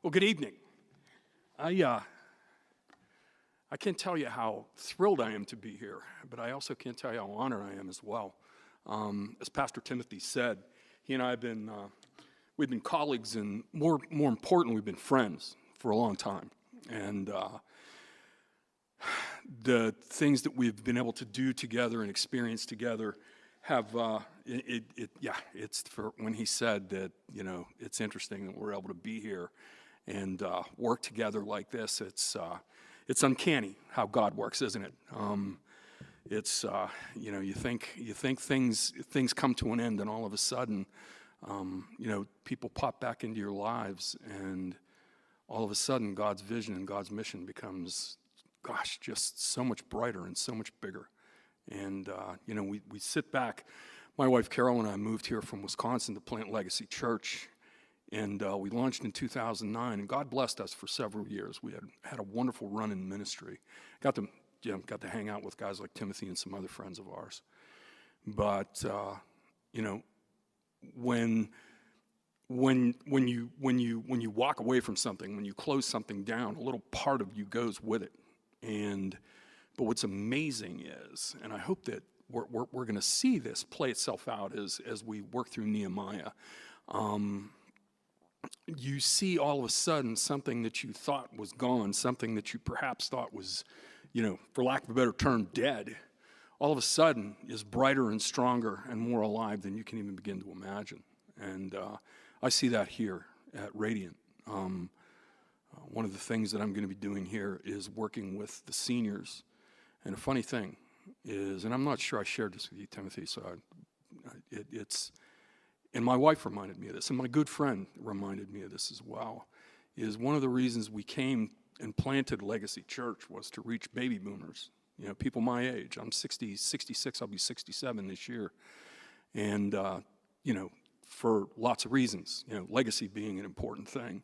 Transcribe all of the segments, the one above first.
Well, good evening. I can't tell you how thrilled I am to be here, but I also can't tell you how honored I am as well. As Pastor Timothy said, he and I have we've been colleagues, and more important, we've been friends for a long time. And the things that we've been able to do together and experience together have, it's for when he said that, it's interesting that we're able to be here and work together like this. It's uncanny how God works, isn't it? You think things come to an end, and all of a sudden, people pop back into your lives, and all of a sudden, God's vision and God's mission becomes, just so much brighter and so much bigger. And we sit back. My wife Carol and I moved here from Wisconsin to plant Legacy Church. And we launched in 2009, and God blessed us for several years. We had a wonderful run in ministry. Got to hang out with guys like Timothy and some other friends of ours. But when you walk away from something, when you close something down, a little part of you goes with it. But what's amazing is, and I hope that we're going to see this play itself out as we work through Nehemiah. You see all of a sudden something that you thought was gone, something that you perhaps thought was, for lack of a better term, dead, all of a sudden is brighter and stronger and more alive than you can even begin to imagine. And I see that here at Radiant. One of the things that I'm going to be doing here is working with the seniors. And a funny thing is, and I'm not sure I shared this with you, Timothy, so and my wife reminded me of this, and my good friend reminded me of this as well, is one of the reasons we came and planted Legacy Church was to reach baby boomers, people my age. I'm 66, I'll be 67 this year. And, for lots of reasons, legacy being an important thing.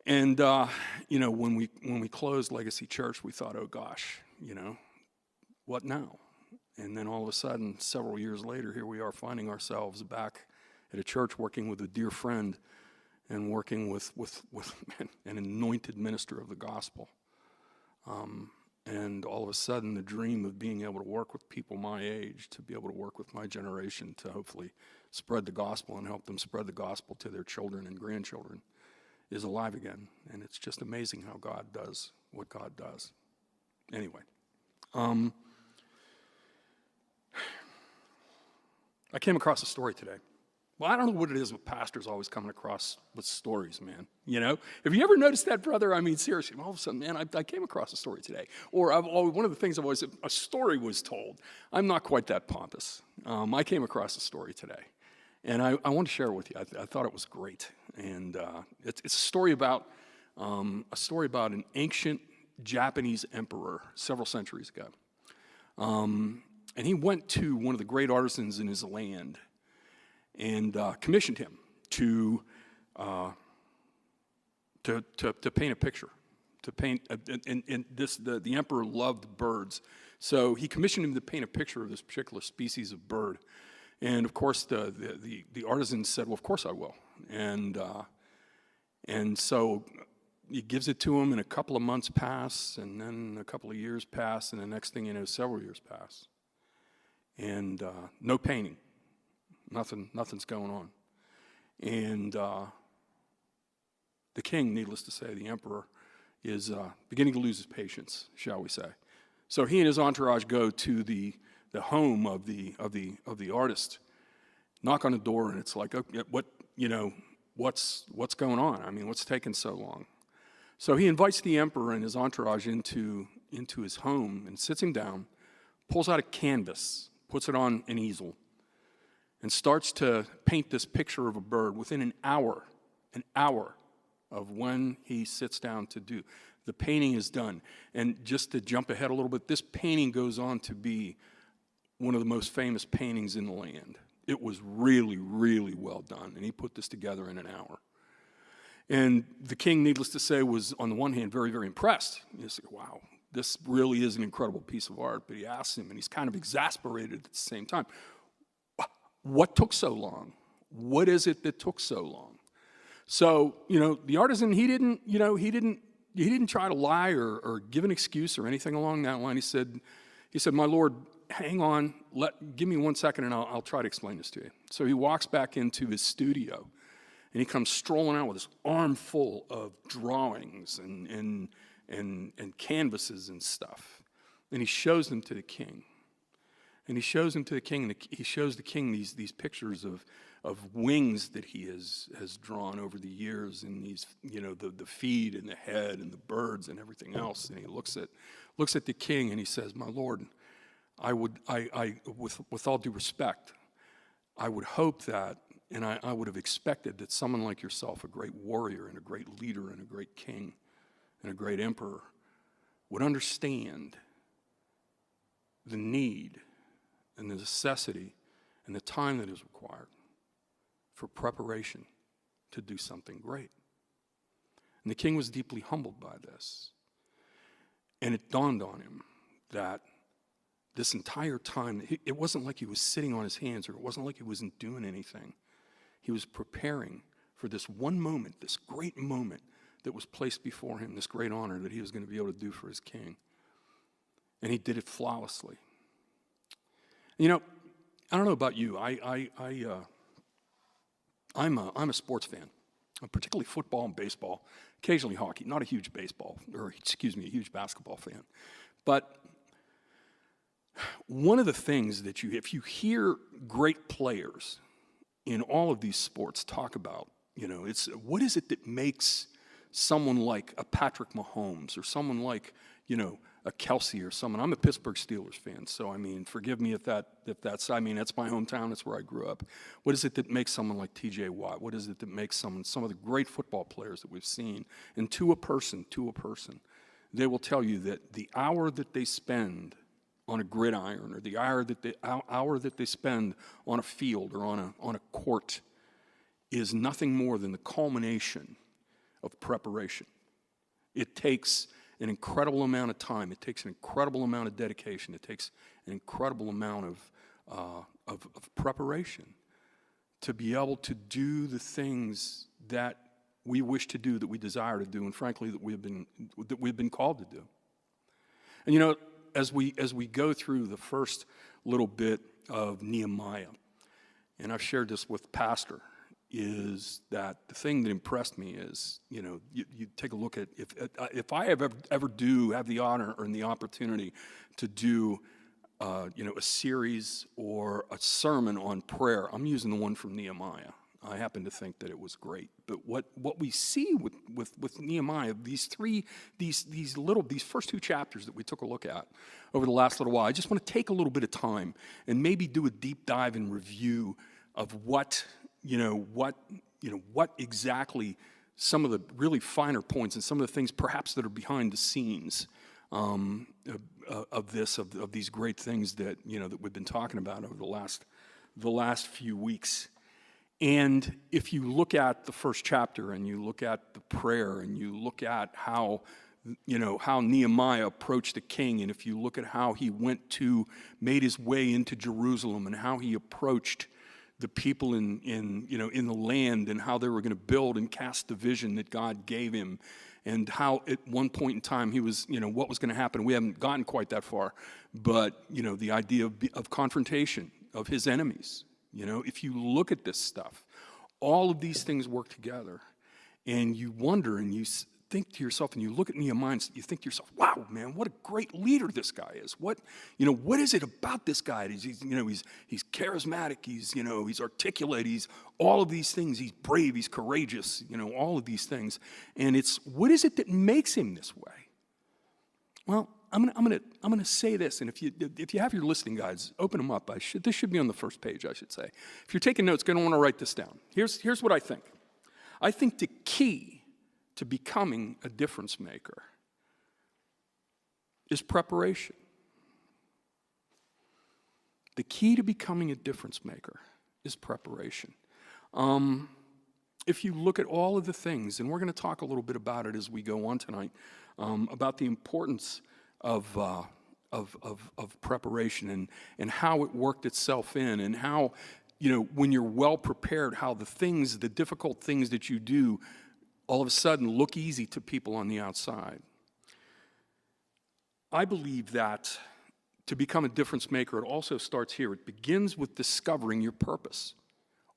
And, when we closed Legacy Church, we thought, oh gosh, what now? And then all of a sudden, several years later, here we are finding ourselves back at a church working with a dear friend and working with an anointed minister of the gospel. And all of a sudden, the dream of being able to work with people my age, to be able to work with my generation, to hopefully spread the gospel and help them spread the gospel to their children and grandchildren is alive again. And it's just amazing how God does what God does. Anyway. I came across a story today. Well, I don't know what it is with pastors always coming across with stories, man. Have you ever noticed that, brother? I mean, seriously, all of a sudden, man, I came across a story today. Or one of the things I've always said, a story was told. I'm not quite that pompous. I came across a story today, and I want to share it with you. I thought it was great, and it's a story about an ancient Japanese emperor several centuries ago. And he went to one of the great artisans in his land and commissioned him to paint a picture, the emperor loved birds. So he commissioned him to paint a picture of this particular species of bird. And of course, the artisan said, well, of course I will. And so he gives it to him, and a couple of months pass, and then a couple of years pass, and the next thing you know, several years pass. And no painting, nothing's going on. And the king, needless to say, the emperor, is beginning to lose his patience, shall we say. So he and his entourage go to the home of the artist, knock on the door, and it's like, okay, what's going on? I mean, what's taking so long? So he invites the emperor and his entourage into his home and sits him down, pulls out a canvas, puts it on an easel, and starts to paint this picture of a bird within an hour of when he sits down to do. The painting is done. And just to jump ahead a little bit, this painting goes on to be one of the most famous paintings in the land. It was really, really well done, and he put this together in an hour. And the king, needless to say, was on the one hand very, very impressed. He said, wow, this really is an incredible piece of art. But he asks him, and he's kind of exasperated at the same time, what took so long? What is it that took so long? So, the artisan, he didn't try to lie or give an excuse or anything along that line. He said, my Lord, hang on, give me 1 second and I'll try to explain this to you. So he walks back into his studio and he comes strolling out with this armful of drawings and canvases and stuff. And he shows them to the king. And he shows them to the king, and he shows the king these pictures of wings that he has drawn over the years, and these, the feet and the head and the birds and everything else. And he looks at the king and he says, my Lord, with all due respect, I would hope that, and I would have expected that someone like yourself, a great warrior and a great leader and a great king and a great emperor, would understand the need and the necessity and the time that is required for preparation to do something great. And the king was deeply humbled by this. And it dawned on him that this entire time, it wasn't like he was sitting on his hands, or it wasn't like he wasn't doing anything. He was preparing for this one moment, this great moment that was placed before him, this great honor that he was going to be able to do for his king. And he did it flawlessly. I don't know about you. I'm a sports fan. I'm particularly football and baseball, occasionally hockey. Not a huge a huge basketball fan. But one of the things that if you hear great players in all of these sports talk about, it's what is it that makes someone like a Patrick Mahomes or someone like, a Kelsey or someone. I'm a Pittsburgh Steelers fan, so forgive me if that's my hometown, that's where I grew up. What is it that makes someone like TJ Watt? What is it that makes some of the great football players that we've seen? And to a person, they will tell you that the hour that they spend on a gridiron, or the hour that they spend on a field or on a court, is nothing more than the culmination of preparation. It takes an incredible amount of time. It takes an incredible amount of dedication. It takes an incredible amount of preparation to be able to do the things that we wish to do, that we desire to do, and frankly that we've been called to do. And as we go through the first little bit of Nehemiah, and I've shared this with Pastor, is that the thing that impressed me is, you take a look at, if I have the honor and the opportunity to do, a series or a sermon on prayer, I'm using the one from Nehemiah. I happen to think that it was great. But what we see with Nehemiah, these first two chapters that we took a look at over the last little while, I just want to take a little bit of time and maybe do a deep dive and review of what exactly some of the really finer points and some of the things perhaps that are behind the scenes of these great things that that we've been talking about over the last few weeks. And if you look at the first chapter and you look at the prayer and you look at how Nehemiah approached the king, and if you look at how he made his way into Jerusalem and how he approached the people in the land, and how they were going to build and cast the vision that God gave him, and how at one point in time he was, what was going to happen. We haven't gotten quite that far, but the idea of confrontation of his enemies. If you look at this stuff, all of these things work together, and you wonder and you think to yourself, and you look at Nehemiah and you think to yourself, wow, man, what a great leader this guy is. What is it about this guy? He's charismatic, he's articulate, he's all of these things, he's brave, he's courageous, all of these things. And it's, what is it that makes him this way? Well, I'm gonna say this, and if you have your listening guides, open them up. This should be on the first page, I should say. If you're taking notes, you're gonna want to write this down. Here's what I think. I think the key to becoming a difference maker is preparation. The key to becoming a difference maker is preparation. If you look at all of the things, and we're going to talk a little bit about it as we go on tonight, about the importance of preparation and how it worked itself in, and how when you're well prepared, how the difficult things that you do all of a sudden look easy to people on the outside. I believe that to become a difference maker, it also starts here. It begins with discovering your purpose.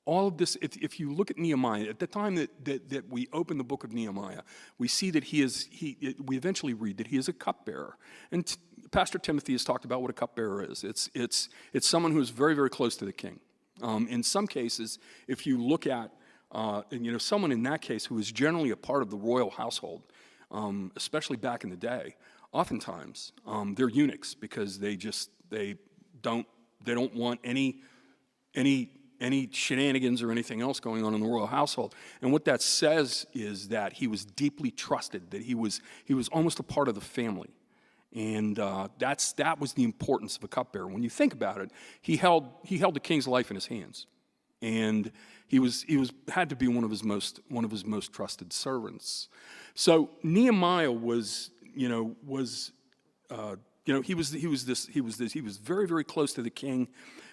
All of this, if you look at Nehemiah, at the time that we open the book of Nehemiah, we see that we eventually read that he is a cupbearer. And Pastor Timothy has talked about what a cupbearer is. It's someone who is very, very close to the king. In some cases, if you look at, someone in that case who is generally a part of the royal household, especially back in the day, oftentimes they're eunuchs because they don't want any shenanigans or anything else going on in the royal household. And what that says is that he was deeply trusted, that he was almost a part of the family. And that was the importance of a cupbearer. When you think about it, he held the king's life in his hands, and he had to be one of his most trusted servants. So Nehemiah was very, very close to the king.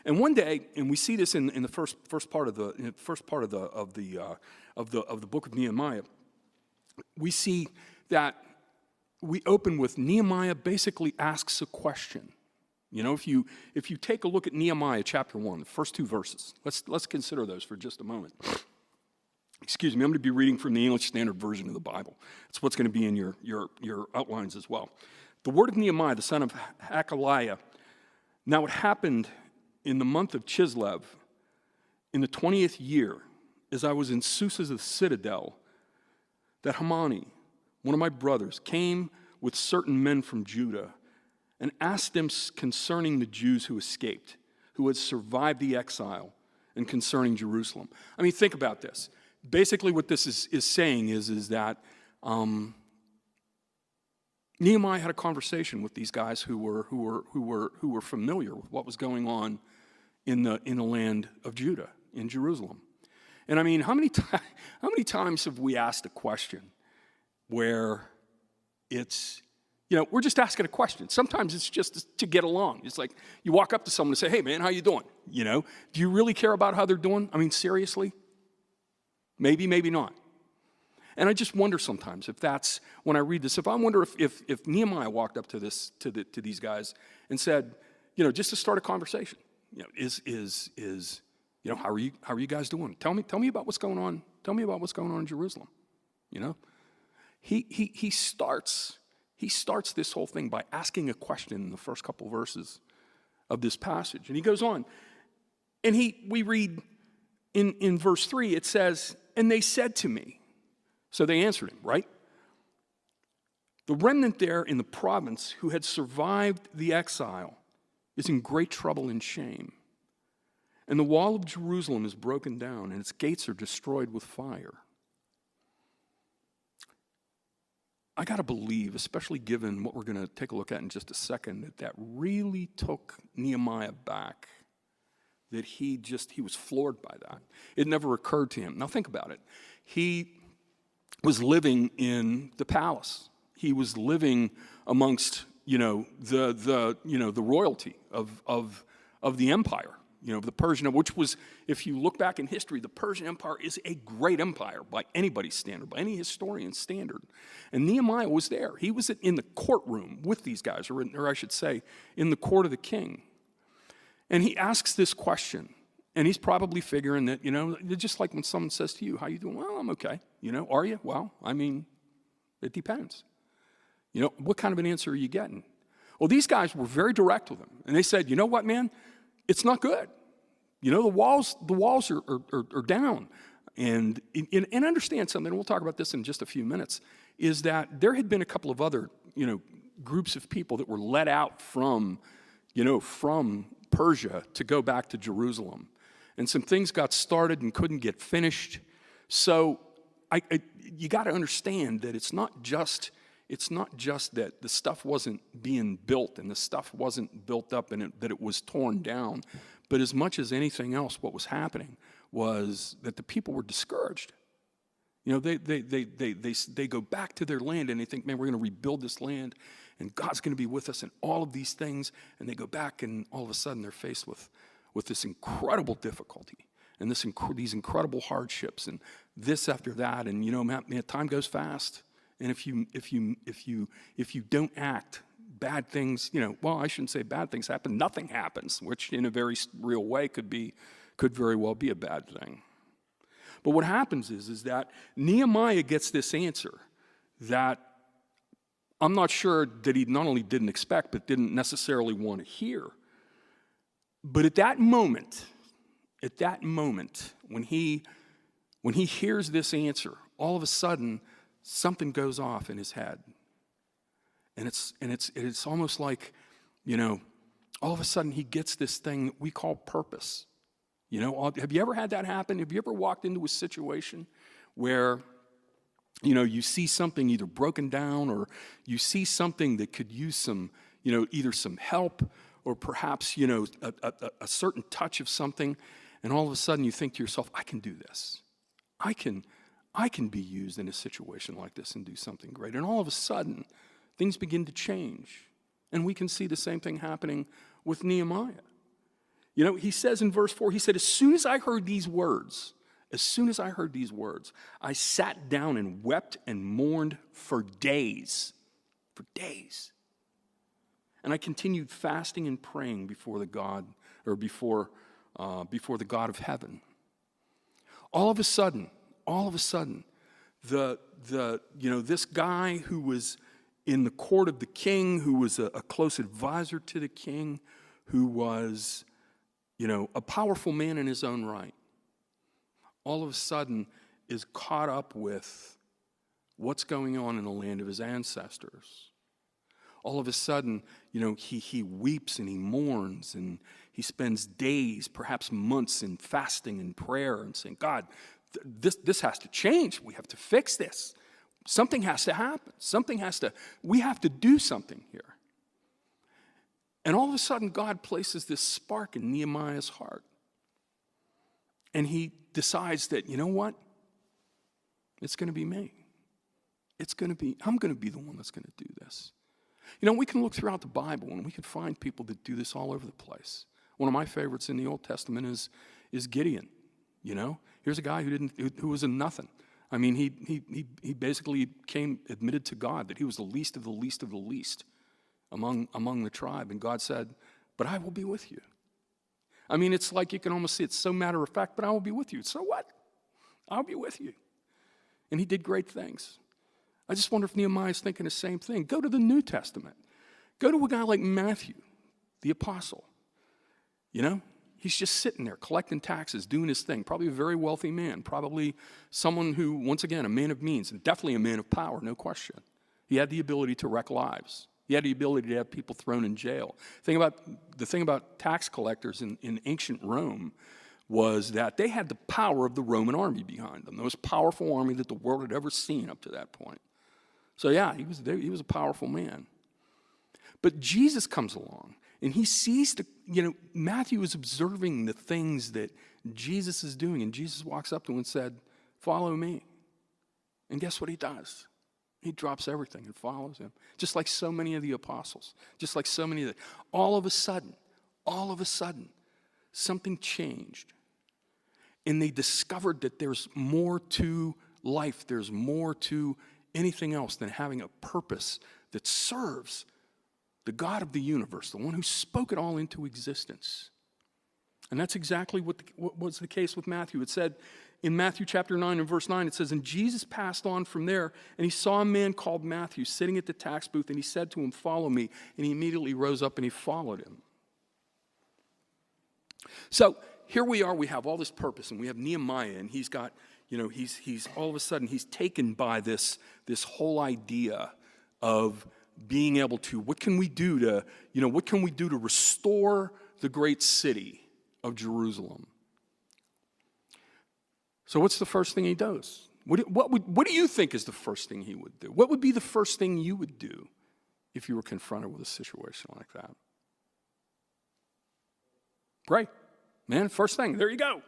And one day, and we see this in the first part of the book of Nehemiah, we see that we open with Nehemiah basically asks a question. If you take a look at Nehemiah chapter 1, the first two verses, let's consider those for just a moment. Excuse me, I'm going to be reading from the English Standard Version of the Bible. It's what's going to be in your outlines as well. The word of Nehemiah, the son of Hakaliah. Now it happened in the month of Chislev, in the 20th year, as I was in Susa's citadel, that Hamani, one of my brothers, came with certain men from Judah and asked them concerning the Jews who escaped, who had survived the exile, and concerning Jerusalem. I mean, think about this. Basically, what this is saying is that Nehemiah had a conversation with these guys who were familiar with what was going on in the land of Judah, in Jerusalem. And I mean, how many times have we asked a question where it's, we're just asking a question. Sometimes it's just to get along. It's like you walk up to someone and say, "Hey, man, how you doing?" Do you really care about how they're doing? I mean, seriously? Maybe, maybe not. And I just wonder sometimes if that's, when I read this, I wonder if Nehemiah walked up to these guys and said, just to start a conversation, how are you guys doing? Tell me about what's going on. Tell me about what's going on in Jerusalem. He starts this whole thing by asking a question in the first couple verses of this passage, and he goes on, and we read in verse 3, it says, "And they said to me," so they answered him, right? "The remnant there in the province who had survived the exile is in great trouble and shame. And the wall of Jerusalem is broken down, and its gates are destroyed with fire." I got to believe, especially given what we're going to take a look at in just a second, that really took Nehemiah back, that he was floored by that. It never occurred to him. Now think about it. He was living in the palace. He was living amongst, the royalty of the empire, the Persian, which was, if you look back in history, the Persian Empire is a great empire by anybody's standard, by any historian's standard. And Nehemiah was there. He was in the courtroom with these guys, or I should say, in the court of the king. And he asks this question, and he's probably figuring that, just like when someone says to you, "How you doing?" "Well, I'm okay." "Are you?" "Well, I mean, it depends." What kind of an answer are you getting? Well, these guys were very direct with him, and they said, "You know what, man? It's not good. The walls are down." And understand something, and we'll talk about this in just a few minutes, is that there had been a couple of other, groups of people that were let out from Persia to go back to Jerusalem. And some things got started and couldn't get finished. So you got to understand that it's not just that the stuff wasn't being built and the stuff wasn't built up and that it was torn down, but as much as anything else, what was happening was that the people were discouraged. They go back to their land and they think, "Man, we're going to rebuild this land and God's going to be with us and all of these things." And they go back and all of a sudden they're faced with with this incredible difficulty and these incredible hardships and this after that. And, man, time goes fast. And if you don't act, bad things, well, I shouldn't say bad things happen. Nothing happens, which in a very real way could very well be a bad thing. But what happens is that Nehemiah gets this answer that I'm not sure that he not only didn't expect, but didn't necessarily want to hear. But at that moment, when he hears this answer, all of a sudden, something goes off in his head. And it's almost like, all of a sudden he gets this thing that we call purpose. Have you ever had that happen? Have you ever walked into a situation where, you see something either broken down or you see something that could use some, either some help or perhaps, a certain touch of something, and all of a sudden you think to yourself, I can do this. I can be used in a situation like this and do something great. And all of a sudden, things begin to change. And we can see the same thing happening with Nehemiah. He says in verse 4, he said, as soon as I heard these words, I sat down and wept and mourned for days. And I continued fasting and praying before the God of heaven. All of a sudden, this guy who was in the court of the king, who was a close advisor to the king, who was, a powerful man in his own right, all of a sudden is caught up with what's going on in the land of his ancestors. All of a sudden, he weeps and he mourns and he spends days, perhaps months in fasting and prayer and saying, God, this has to change. We have to fix this. Something has to happen. We have to do something here. And all of a sudden, God places this spark in Nehemiah's heart. And he decides that, you know what? It's going to be me. I'm going to be the one that's going to do this. We can look throughout the Bible and we can find people that do this all over the place. One of my favorites in the Old Testament is Gideon. Here's a guy who was a nothing. I mean, he basically admitted to God that he was the least of the least of the least among the tribe. And God said, but I will be with you. I mean, it's like you can almost see it's so matter of fact, but I will be with you. So what? I'll be with you. And he did great things. I just wonder if Nehemiah's thinking the same thing. Go to the New Testament. Go to a guy like Matthew, the apostle. He's just sitting there collecting taxes, doing his thing. Probably a very wealthy man. Probably someone who, once again, a man of means, and definitely a man of power, no question. He had the ability to wreck lives. He had the ability to have people thrown in jail. The thing about tax collectors in ancient Rome was that they had the power of the Roman army behind them, the most powerful army that the world had ever seen up to that point. So yeah, he was a powerful man. But Jesus comes along, and he sees Matthew is observing the things that Jesus is doing, and Jesus walks up to him and said, follow me. And guess what he does? He drops everything and follows him, just like so many of the apostles, all of a sudden, something changed. And they discovered that there's more to life, there's more to anything else than having a purpose that serves the God of the universe, the one who spoke it all into existence. And that's exactly what was the case with Matthew. It said in Matthew chapter 9 and verse 9, it says, and Jesus passed on from there, and he saw a man called Matthew sitting at the tax booth, and he said to him, follow me. And he immediately rose up and he followed him. So here we are, we have all this purpose, and we have Nehemiah, and he's got, he's all of a sudden, he's taken by this whole idea of being able to, what can we do to restore the great city of Jerusalem? So what's the first thing he does? What do you think is the first thing he would do? What would be the first thing you would do if you were confronted with a situation like that? Pray. Man, first thing, there you go.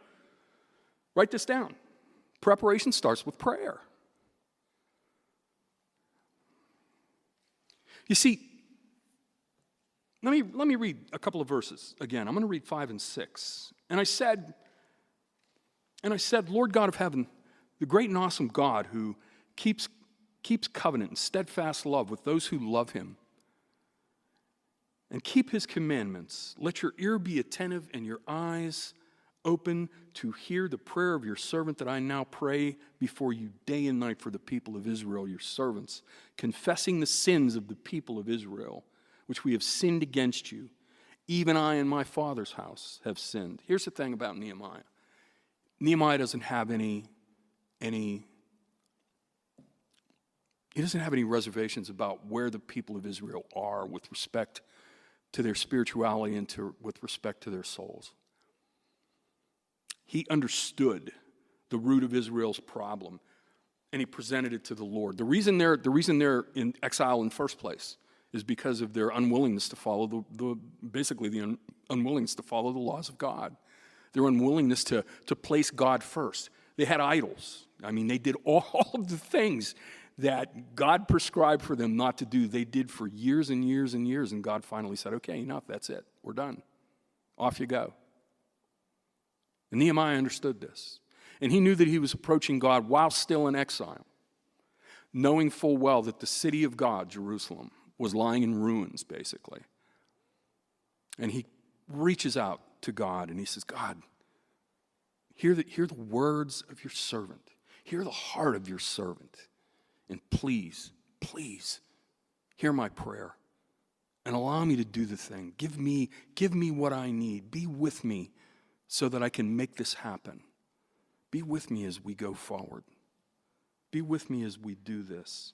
Write this down. Preparation starts with prayer. You see, Let me read a couple of verses again. I'm going to read 5 and 6. And I said, Lord God of heaven, the great and awesome God who keeps covenant and steadfast love with those who love him and keep his commandments, let your ear be attentive and your eyes open to hear the prayer of your servant that I now pray before you day and night for the people of Israel, your servants, confessing the sins of the people of Israel, which we have sinned against you. Even I and my father's house have sinned. Here's the thing about Nehemiah. Nehemiah doesn't have any reservations about where the people of Israel are with respect to their spirituality and with respect to their souls. He understood the root of Israel's problem, and he presented it to the Lord. The reason they're in exile in the first place is because of their unwillingness to follow the unwillingness to follow the laws of God. Their unwillingness to place God first. They had idols. I mean, they did all of the things that God prescribed for them not to do. They did for years and years and years, and God finally said, okay, enough, that's it. We're done. Off you go. And Nehemiah understood this. And he knew that he was approaching God while still in exile, knowing full well that the city of God, Jerusalem, was lying in ruins, basically. And he reaches out to God and he says, God, hear the words of your servant. Hear the heart of your servant. And please, please, hear my prayer and allow me to do the thing. Give me what I need. Be with me so that I can make this happen. Be with me as we go forward. Be with me as we do this.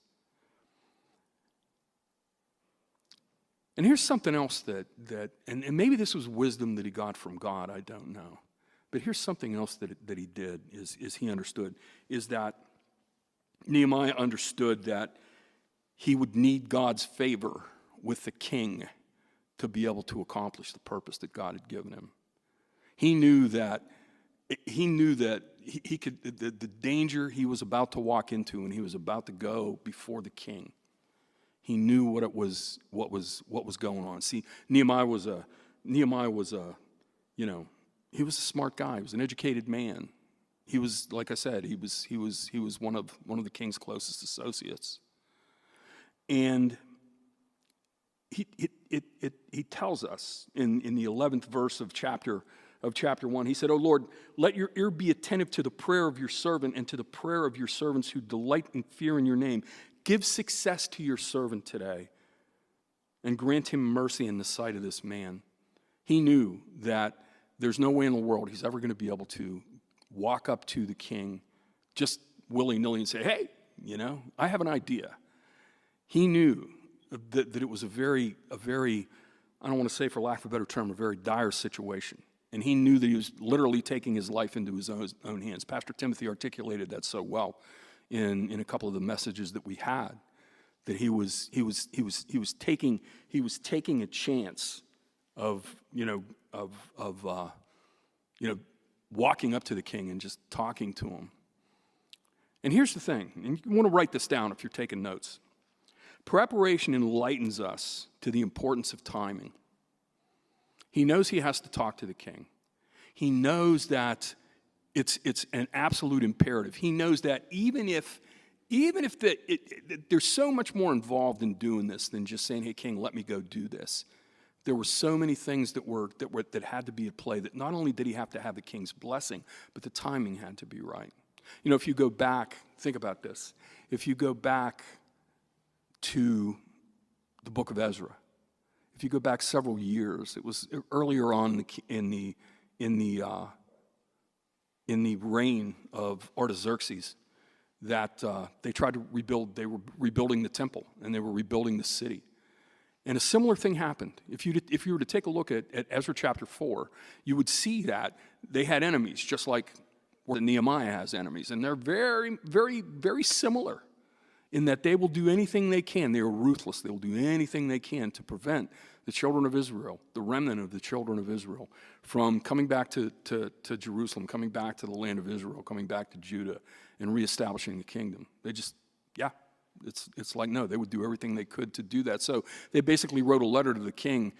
And here's something else that maybe this was wisdom that he got from God, I don't know. But here's something else that he did, is he understood, is that Nehemiah understood that he would need God's favor with the king to be able to accomplish the purpose that God had given him. He knew that he could, the danger he was about to walk into and he was about to go before the king. He knew what was going on. See, Nehemiah was a he was a smart guy. He was an educated man. He was, like I said, he was one of the king's closest associates. And he tells us in the 11th verse of chapter 1, he said, "O Lord, let your ear be attentive to the prayer of your servant and to the prayer of your servants who delight in fear in your name. Give success to your servant today and grant him mercy in the sight of this man." He knew that there's no way in the world he's ever going to be able to walk up to the king just willy-nilly and say, "Hey, I have an idea." He knew that it was a very, I don't want to say for lack of a better term, a very dire situation. And he knew that he was literally taking his life into his own hands. Pastor Timothy articulated that so well in a couple of the messages that we had, that he was taking a chance of walking up to the king and just talking to him. And here's the thing, and you want to write this down if you're taking notes. Preparation enlightens us to the importance of timing. He knows he has to talk to the king. He knows that it's an absolute imperative. He knows that even if there's so much more involved in doing this than just saying, "Hey, king, let me go do this." There were so many things that had to be at play, that not only did he have to have the king's blessing, but the timing had to be right. If you go back, think about this. If you go back to the book of Ezra, if you go back several years, it was earlier on in the reign of Artaxerxes that they tried to rebuild. They were rebuilding the temple and they were rebuilding the city. And a similar thing happened. If you were to take a look at Ezra chapter 4, you would see that they had enemies, just like Nehemiah has enemies. And they're very, very, very similar in that they will do anything they can. They are ruthless. They will do anything they can to prevent the children of Israel, the remnant of the children of Israel, from coming back to Jerusalem, coming back to the land of Israel, coming back to Judah, and reestablishing the kingdom. They just, it's like, no, they would do everything they could to do that. So they basically wrote a letter to the king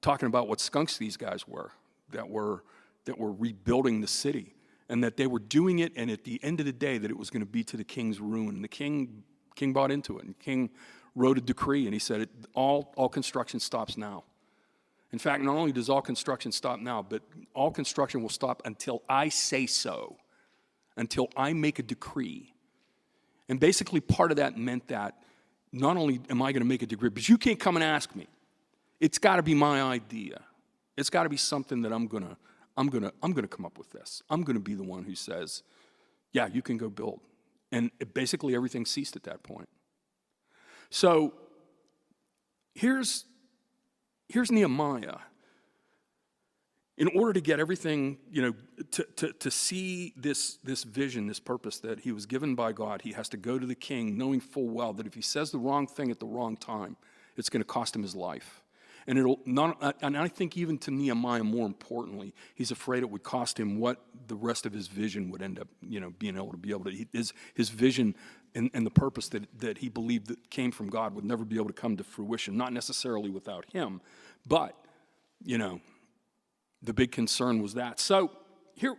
talking about what skunks these guys were that were rebuilding the city, and that they were doing it, and at the end of the day, that it was going to be to the king's ruin. The king bought into it, and the king wrote a decree, and he said, all construction stops now. In fact, not only does all construction stop now, but all construction will stop until I say so, until I make a decree. And basically part of that meant that not only am I going to make a decree, but you can't come and ask me. It's got to be my idea. It's got to be something that I'm going to come up with this. I'm going to be the one who says, yeah, you can go build. And basically everything ceased at that point. So here's Nehemiah. In order to get everything, to see this vision, this purpose that he was given by God, he has to go to the king knowing full well that if he says the wrong thing at the wrong time, it's going to cost him his life. And and I think even to Nehemiah, more importantly, he's afraid it would cost him what the rest of his vision would end up, being able to. His vision and the purpose that he believed that came from God would never be able to come to fruition, not necessarily without him, but, the big concern was that. So here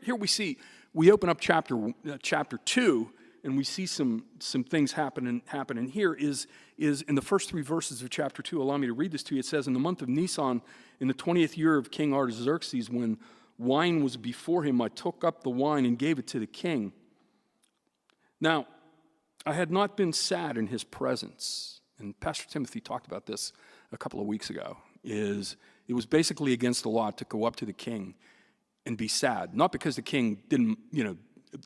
we open up chapter 2, and we see some things happening here is in the first 3 verses of chapter 2. Allow me to read this to you. It says, in the month of Nisan, in the 20th year of King Artaxerxes, when wine was before him, I took up the wine and gave it to the king. Now, I had not been sad in his presence. And Pastor Timothy talked about this a couple of weeks ago. It was basically against the law to go up to the king and be sad. Not because the king didn't,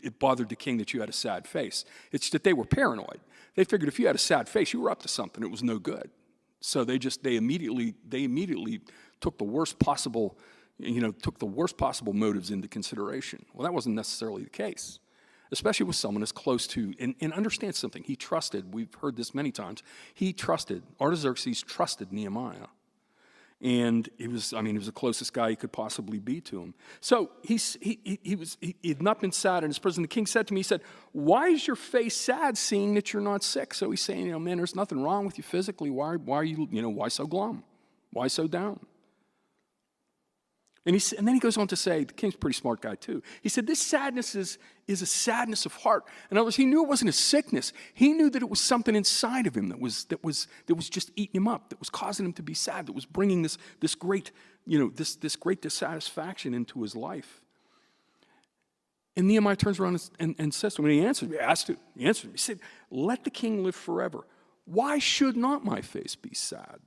it bothered the king that you had a sad face. It's that they were paranoid. They figured if you had a sad face, you were up to something. It was no good. So they immediately took the worst possible, motives into consideration. Well, that wasn't necessarily the case, especially with someone as close to, and understand something. He trusted, we've heard this many times, Artaxerxes trusted Nehemiah. And he was the closest guy he could possibly be to him. So he had not been sad in his prison. The king said to me, he said, why is your face sad seeing that you're not sick? So he's saying, man, there's nothing wrong with you physically. Why are you, why so glum? Why so down? And then he goes on to say, the king's a pretty smart guy too. He said, this sadness is a sadness of heart. In other words, he knew it wasn't a sickness. He knew that it was something inside of him that was just eating him up, that was causing him to be sad, that was bringing this great, this great dissatisfaction into his life. And Nehemiah turns around and says to him, and he answered me. He said, let the king live forever. Why should not my face be sad?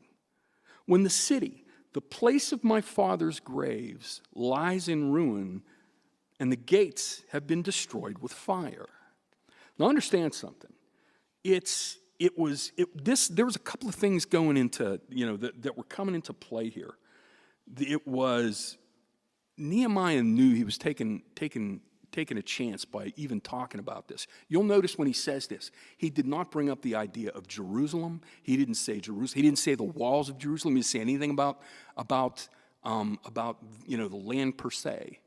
When the city, the place of my father's graves, lies in ruin, and the gates have been destroyed with fire. Now understand something. There was a couple of things going into, that were coming into play here. It was, Nehemiah knew he was taking a chance by even talking about this. You'll notice when he says this, he did not bring up the idea of Jerusalem. He didn't say Jerusalem. He didn't say the walls of Jerusalem. He didn't say anything about the land per se.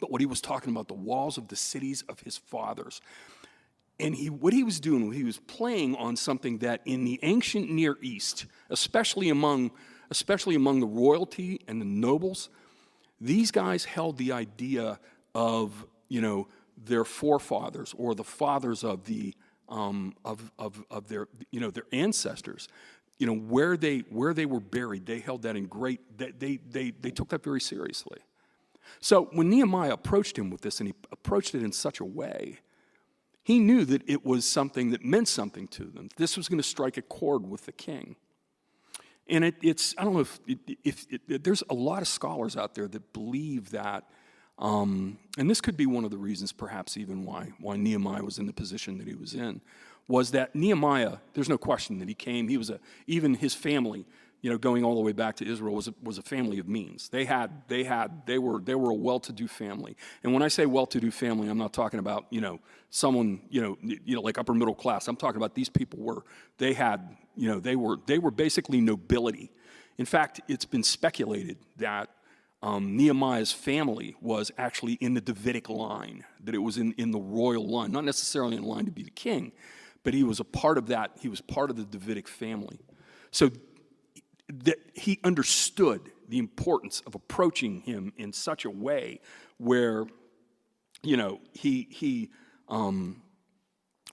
But what he was talking about, the walls of the cities of his fathers. And what he was doing, he was playing on something that in the ancient Near East, especially among the royalty and the nobles, these guys held the idea of their forefathers or the fathers of their their ancestors, where they were buried. They held that in great. They took that very seriously. So when Nehemiah approached him with this, and he approached it in such a way, he knew that it was something that meant something to them. This was going to strike a chord with the king. And it's I don't know if there's a lot of scholars out there that believe that. And this could be one of the reasons, perhaps even why Nehemiah was in the position that he was in, was that Nehemiah, there's no question that he came, even his family, going all the way back to Israel was a family of means. They were a well-to-do family. And when I say well-to-do family, I'm not talking about, someone, like upper middle class. I'm talking about these people they were basically nobility. In fact, it's been speculated that Nehemiah's family was actually in the Davidic line, that it was in the royal line, not necessarily in line to be the king, but he was a part of that. He was part of the Davidic family. So that he understood the importance of approaching him in such a way where, you know,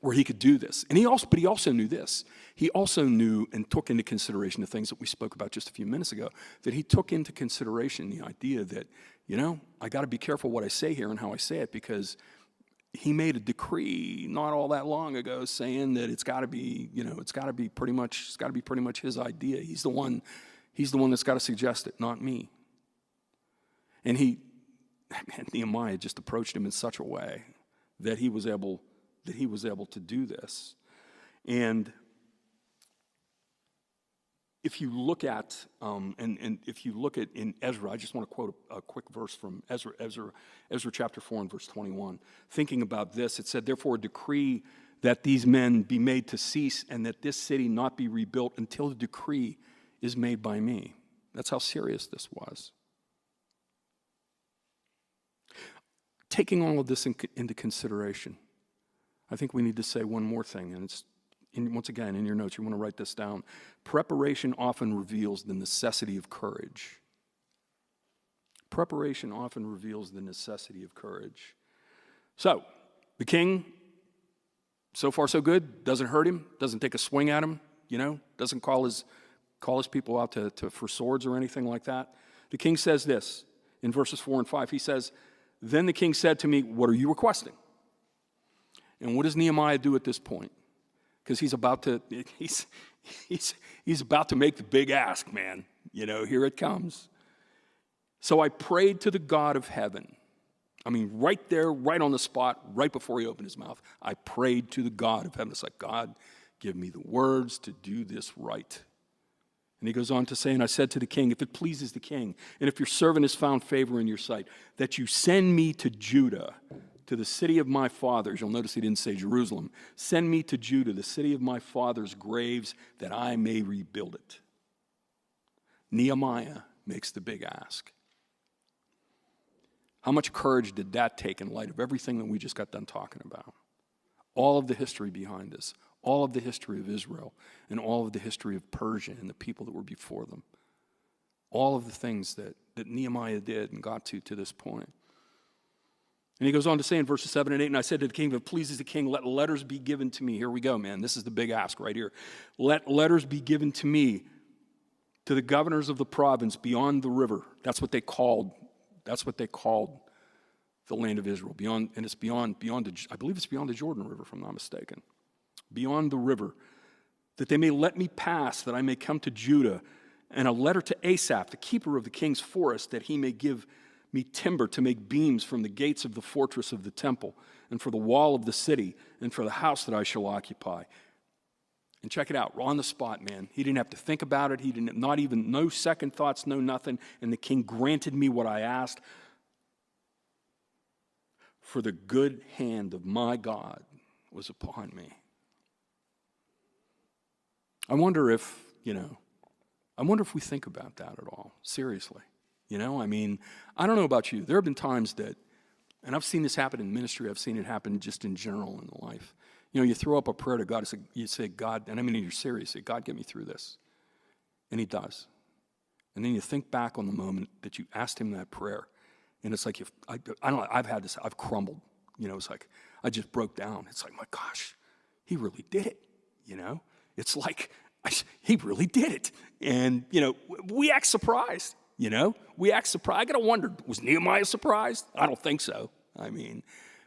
where he could do this. And he also knew this. He also knew and took into consideration the things that we spoke about just a few minutes ago, that he took into consideration the idea that, you know, I got to be careful what I say here and how I say it, because he made a decree not all that long ago saying that it's got to be, you know, it's got to be pretty much his idea. He's the one that's got to suggest it, not me. And Nehemiah just approached him in such a way that he was able to do this. And if you look at in Ezra, I just want to quote a quick verse from Ezra chapter 4 and verse 21. Thinking about this, it said, "Therefore a decree that these men be made to cease, and that this city not be rebuilt until the decree is made by me." That's how serious this was. Taking all of this into consideration, I think we need to say one more thing, and it's, once again, in your notes, you want to write this down. Preparation often reveals the necessity of courage. Preparation often reveals the necessity of courage. So, the king, so far so good, doesn't hurt him, doesn't take a swing at him, you know, doesn't call his people out for swords or anything like that. The king says this in verses 4 and 5. He says, "Then the king said to me, 'What are you requesting?'" And what does Nehemiah do at this point? Because he's about to make the big ask, man. You know, here it comes. "So I prayed to the God of heaven." I mean, right there, right on the spot, right before he opened his mouth, I prayed to the God of heaven. It's like, God, give me the words to do this right. And he goes on to say, "And I said to the king, if it pleases the king, and if your servant has found favor in your sight, that you send me to Judah, to the city of my fathers." You'll notice he didn't say Jerusalem. "Send me to Judah, the city of my fathers' graves, that I may rebuild it." Nehemiah makes the big ask. How much courage did that take in light of everything that we just got done talking about? All of the history behind this, all of the history of Israel, and all of the history of Persia and the people that were before them. All of the things that Nehemiah did and got to this point. And he goes on to say in verses 7 and 8, "And I said to the king, if it pleases the king, let letters be given to me." Here we go, man. This is the big ask right here. "Let letters be given to me, to the governors of the province beyond the river." That's what they called the land of Israel. Beyond, and it's beyond I believe it's beyond the Jordan River, if I'm not mistaken. "Beyond the river, that they may let me pass, that I may come to Judah, and a letter to Asaph, the keeper of the king's forest, that he may give me timber to make beams from the gates of the fortress of the temple, and for the wall of the city, and for the house that I shall occupy." And check it out, on the spot, man. He didn't have to think about it. He didn't, no second thoughts, no nothing. "And the king granted me what I asked, for the good hand of my God was upon me." I wonder if we think about that at all, seriously. You know, I mean, I don't know about you. There have been times that, and I've seen this happen in ministry, I've seen it happen just in general in life. You know, you throw up a prayer to God, you say, "God," and I mean, you're serious, say, "God, get me through this." And he does. And then you think back on the moment that you asked him that prayer, and it's like, I don't know, I've had this, I've crumbled. You know, it's like, I just broke down. It's like, my gosh, he really did it, you know? It's like, he really did it. And, you know, we act surprised, you know? We act surprised. I got to wonder, was Nehemiah surprised? I don't think so. I mean,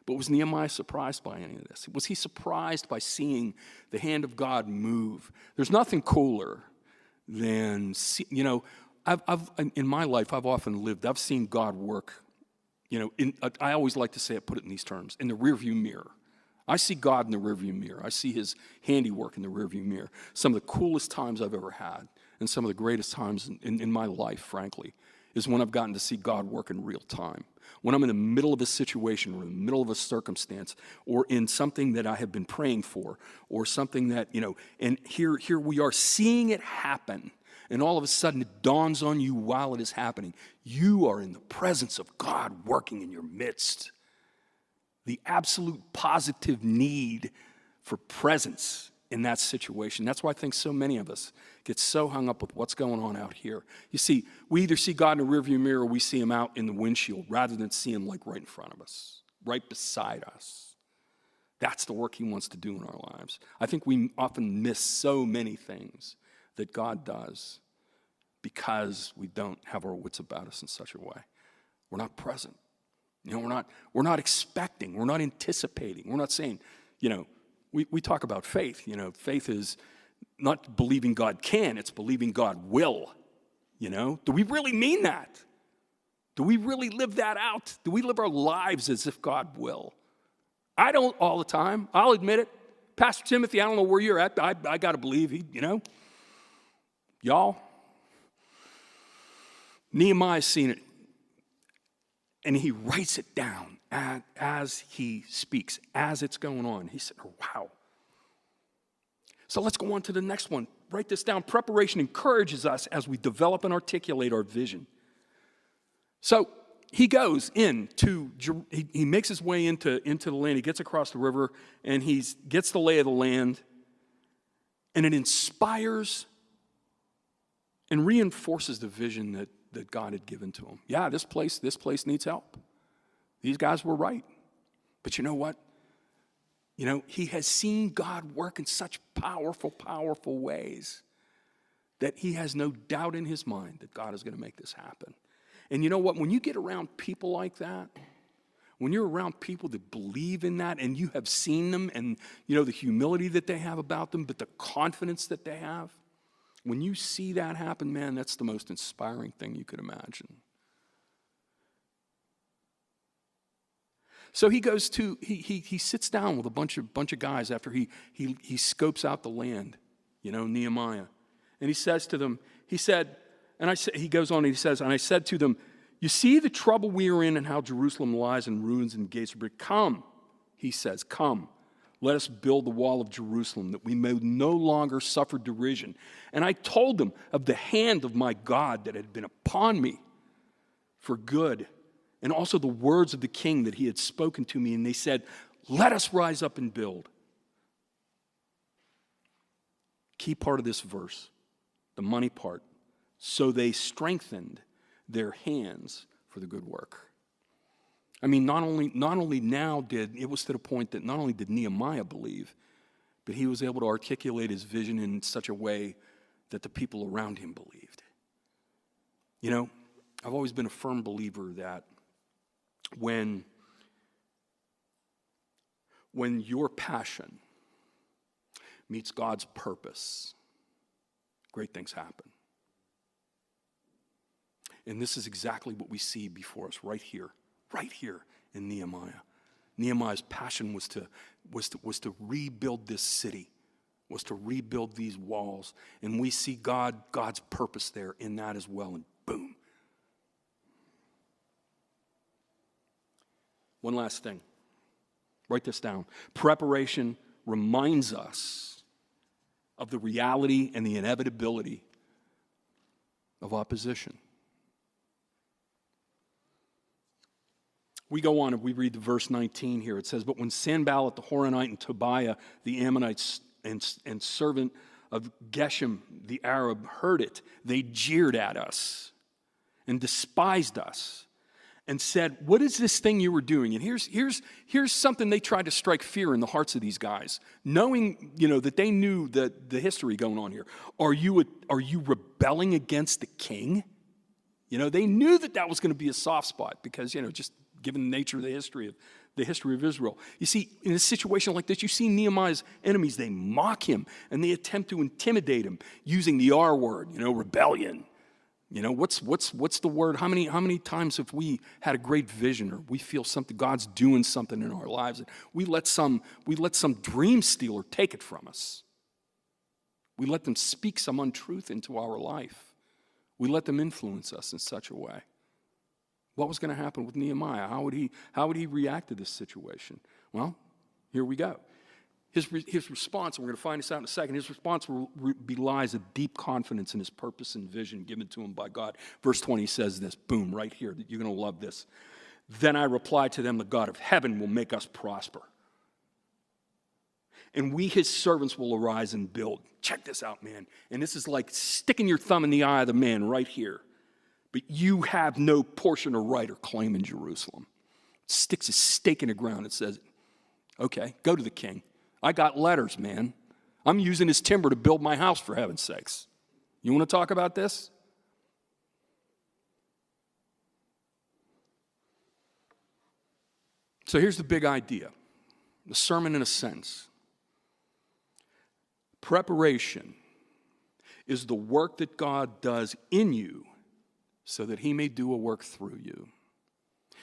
but was Nehemiah surprised by any of this? Was he surprised by seeing the hand of God move? There's nothing cooler than, you know, in my life, I've seen God work, you know, I always like to say it, put it in these terms, in the rearview mirror. I see God in the rearview mirror. I see his handiwork in the rearview mirror. Some of the coolest times I've ever had, and some of the greatest times in my life, frankly, is when I've gotten to see God work in real time. When I'm in the middle of a situation or in the middle of a circumstance or in something that I have been praying for or something that, you know, and here we are seeing it happen, and all of a sudden it dawns on you while it is happening. You are in the presence of God working in your midst. The absolute positive need for presence in that situation. That's why I think so many of us get so hung up with what's going on out here. You see, we either see God in a rearview mirror or we see him out in the windshield rather than see him like right in front of us, right beside us. That's the work he wants to do in our lives. I think we often miss so many things that God does because we don't have our wits about us in such a way. We're not present. We're not expecting. We're not anticipating. We're not saying, we talk about faith. Faith is not believing God can, it's believing God will. Do we really mean that? Do we really live that out? Do we live our lives as if God will? I don't all the time. I'll admit it. Pastor Timothy, I don't know where you're at. I got to believe Y'all, Nehemiah's seen it. And he writes it down as he speaks, as it's going on. He said, oh, wow. So let's go on to the next one. Write this down. Preparation encourages us as we develop and articulate our vision. So he goes he makes his way into the land. He gets across the river, and he gets the lay of the land. And it inspires and reinforces the vision that God had given to him. Yeah, this place needs help. These guys were right. But you know what? He has seen God work in such powerful, powerful ways that he has no doubt in his mind that God is going to make this happen. And you know what? When you get around people like that, when you're around people that believe in that and you have seen them and, the humility that they have about them, but the confidence that they have, when you see that happen, man, that's the most inspiring thing you could imagine. So he goes he sits down with a bunch of guys after he scopes out the land, Nehemiah. And he says to them, he goes on and he says, and I said to them, you see the trouble we are in and how Jerusalem lies in ruins and gates of brick. Come, he says, come. Let us build the wall of Jerusalem that we may no longer suffer derision. And I told them of the hand of my God that had been upon me for good, and also the words of the king that he had spoken to me. And they said, let us rise up and build. Key part of this verse, the money part. So they strengthened their hands for the good work. I mean, not only it was to the point that not only did Nehemiah believe, but he was able to articulate his vision in such a way that the people around him believed. I've always been a firm believer that when your passion meets God's purpose, great things happen. And this is exactly what we see before us right here in Nehemiah. Nehemiah's passion was to rebuild this city, was to rebuild these walls. And we see God's purpose there in that as well. And boom. One last thing. Write this down. Preparation reminds us of the reality and the inevitability of opposition. We go on and we read the verse 19 here. It says, but when Sanballat the Horonite and Tobiah the Ammonites and servant of Geshem the Arab heard it, they jeered at us and despised us and said, what is this thing you were doing? And here's something they tried to strike fear in the hearts of these guys, knowing that they knew the history going on here. Are you rebelling against the king? They knew that was going to be a soft spot because just given the nature of the history of Israel. You see, in a situation like this, you see Nehemiah's enemies, they mock him and they attempt to intimidate him using the R word, rebellion. What's the word? How many times have we had a great vision or we feel something, God's doing something in our lives, and we let some dream stealer take it from us. We let them speak some untruth into our life. We let them influence us in such a way. What was going to happen with Nehemiah? How would he react to this situation? Well, here we go. His response, and we're going to find this out in a second, his response belies a deep confidence in his purpose and vision given to him by God. Verse 20 says this, boom, right here. You're going to love this. Then I replied to them, the God of heaven will make us prosper. and we, his servants, will arise and build. Check this out, man. And this is like sticking your thumb in the eye of the man right here. But you have no portion or right or claim in Jerusalem. Sticks a stake in the ground. It says, okay, go to the king. I got letters, man. I'm using his timber to build my house, for heaven's sakes. You want to talk about this? So here's the big idea. The sermon in a sentence. Preparation is the work that God does in you so that he may do a work through you.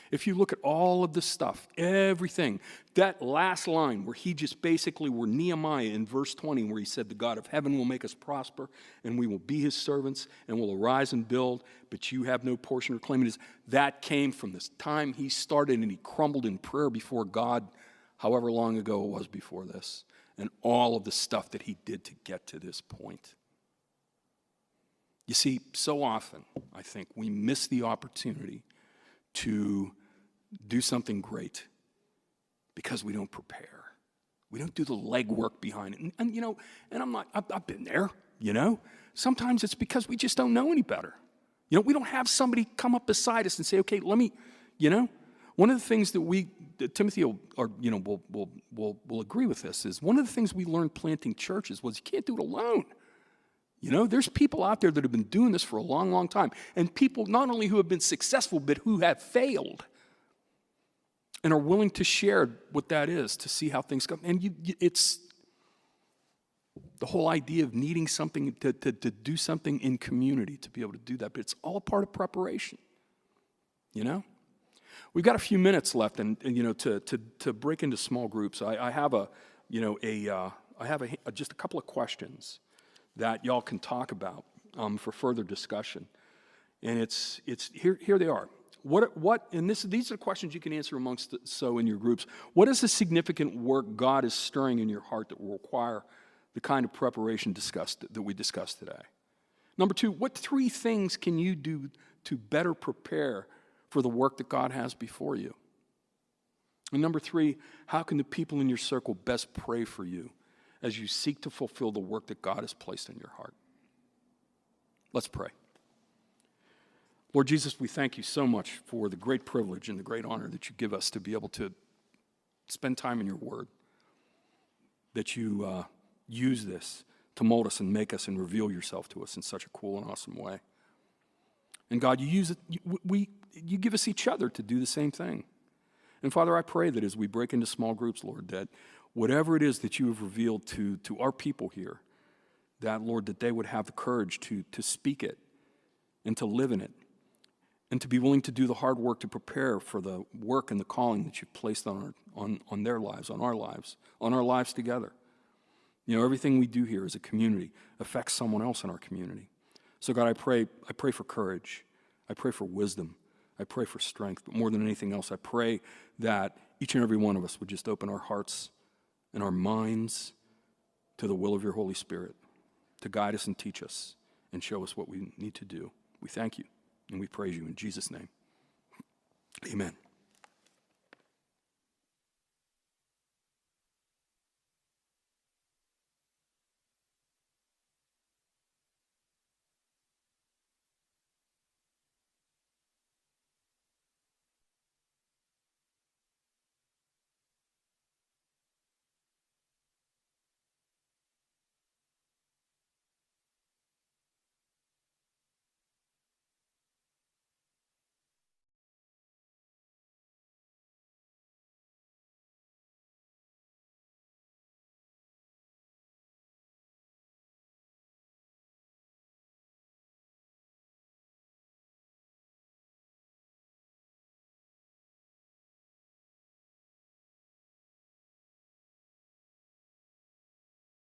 If you look at all of the stuff, everything, that last line where he just basically, where Nehemiah in verse 20, where he said, the God of heaven will make us prosper, and we will be his servants, and will arise and build, but you have no portion or claim in it. That came from this time he started, and he crumbled in prayer before God, however long ago it was before this, and all of the stuff that he did to get to this point. You see, so often, I think, we miss the opportunity to do something great because we don't prepare. We don't do the legwork behind it. And you know, and I've been there, you know. Sometimes it's because we just don't know any better. You know, we don't have somebody come up beside us and say, okay, let me, you know. One of the things that Timothy will agree with this is one of the things we learned planting churches was you can't do it alone. You know, there's people out there that have been doing this for a long, long time. And people not only who have been successful, but who have failed and are willing to share what that is to see how things go. And it's the whole idea of needing something to do something in community to be able to do that. But it's all a part of preparation, you know? We've got a few minutes left, and you know, to break into small groups. I have just a couple of questions that y'all can talk about for further discussion. And it's here they are. These are questions you can answer in your groups. What is the significant work God is stirring in your heart that will require the kind of preparation that we discussed today? Number 2, what 3 things can you do to better prepare for the work that God has before you? And number 3, how can the people in your circle best pray for you as you seek to fulfill the work that God has placed in your heart? Let's pray. Lord Jesus, we thank you so much for the great privilege and the great honor that you give us to be able to spend time in your word, that you use this to mold us and make us and reveal yourself to us in such a cool and awesome way. And God, you use it, you give us each other to do the same thing. And Father, I pray that as we break into small groups, Lord, that whatever it is that you have revealed to our people here, that, Lord, that they would have the courage to speak it and to live in it and to be willing to do the hard work to prepare for the work and the calling that you've placed on their lives, on our lives together. You know, everything we do here as a community affects someone else in our community. So God, I pray for courage. I pray for wisdom. I pray for strength. But more than anything else, I pray that each and every one of us would just open our hearts and our minds to the will of your Holy Spirit to guide us and teach us and show us what we need to do. We thank you and we praise you in Jesus' name. Amen.